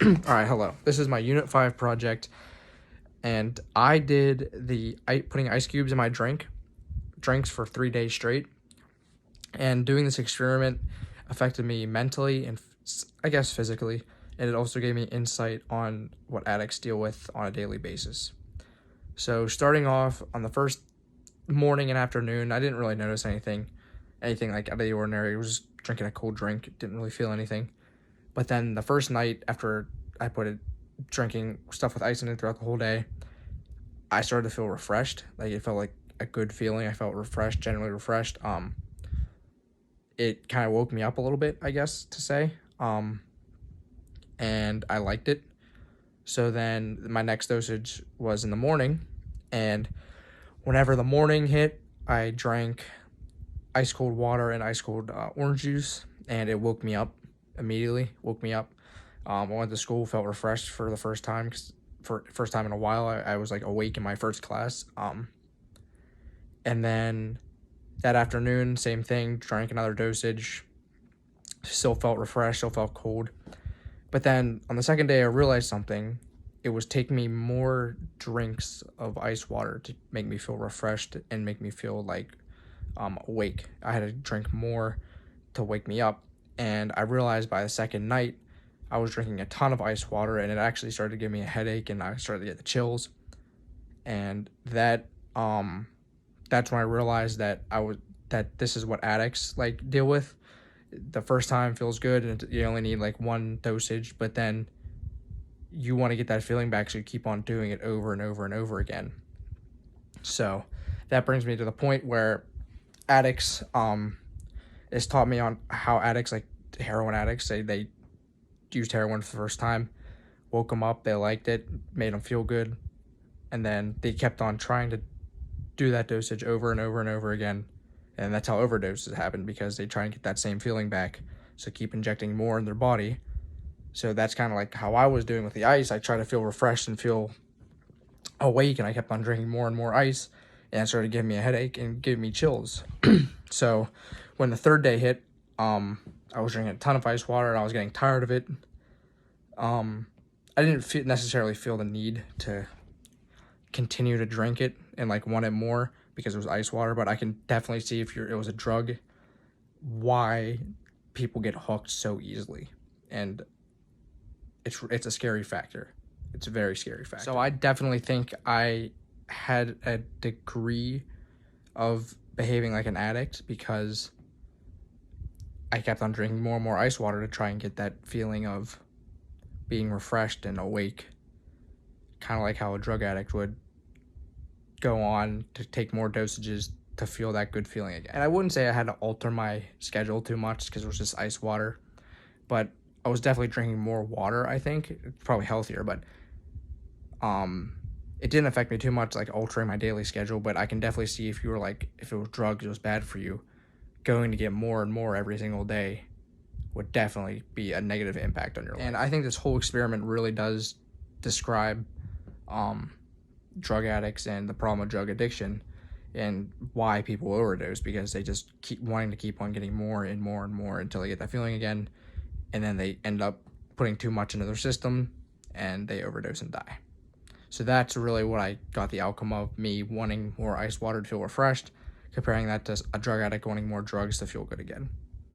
All right, hello. This is my Unit 5 project, and I did putting ice cubes in my drinks for 3 days straight. And doing this experiment affected me mentally and I guess physically, and it also gave me insight on what addicts deal with on a daily basis. So starting off on the first morning and afternoon, I didn't really notice anything like out of the ordinary. I was just drinking a cold drink, didn't really feel anything. But then the first night after I put it drinking stuff with ice in it throughout the whole day, I started to feel refreshed. Like it felt like a good feeling. I felt refreshed, generally refreshed. It kind of woke me up a little bit, I guess to say. And I liked it. So then my next dosage was in the morning, and whenever the morning hit, I drank ice cold water and ice cold orange juice, and it woke me up immediately. Woke me up. I went to school, felt refreshed for the first time, 'cause for first time in a while. I was like awake in my first class. And then that afternoon, same thing, drank another dosage. Still felt refreshed, still felt cold. But then on the second day, I realized something. It was taking me more drinks of ice water to make me feel refreshed and make me feel like awake. I had to drink more to wake me up. And I realized by the second night, I was drinking a ton of ice water, and it actually started to give me a headache, and I started to get the chills. And that's when I realized that this is what addicts like deal with. The first time feels good, and you only need like one dosage, but then you want to get that feeling back, so you keep on doing it over and over and over again. So that brings me to the point where addicts it's taught me on how addicts, like heroin addicts, say they used heroin for the first time, woke them up, they liked it, made them feel good, and then they kept on trying to do that dosage over and over and over again. And that's how overdoses happen, because they try and get that same feeling back, so keep injecting more in their body. So that's kind of like how I was doing with the ice. I tried to feel refreshed and feel awake, and I kept on drinking more and more ice, and it started giving me a headache and giving me chills. So when the third day hit, I was drinking a ton of ice water, and I was getting tired of it. I didn't necessarily feel the need to continue to drink it and like want it more because it was ice water, but I can definitely see if it was a drug, why people get hooked so easily. And it's a scary factor. It's a very scary factor. So I definitely think I had a degree of behaving like an addict, because I kept on drinking more and more ice water to try and get that feeling of being refreshed and awake, kind of like how a drug addict would go on to take more dosages to feel that good feeling again. And I wouldn't say I had to alter my schedule too much, because it was just ice water, but I was definitely drinking more water. I think it's probably healthier, but it didn't affect me too much, like altering my daily schedule. But I can definitely see if you were like, if it was drugs, it was bad for you, going to get more and more every single day would definitely be a negative impact on your life. And I think this whole experiment really does describe drug addicts and the problem of drug addiction, and why people overdose, because they just keep wanting to keep on getting more and more and more until they get that feeling again, and then they end up putting too much into their system and they overdose and die. So that's really what I got the outcome of, me wanting more ice water to feel refreshed, comparing that to a drug addict wanting more drugs to feel good again.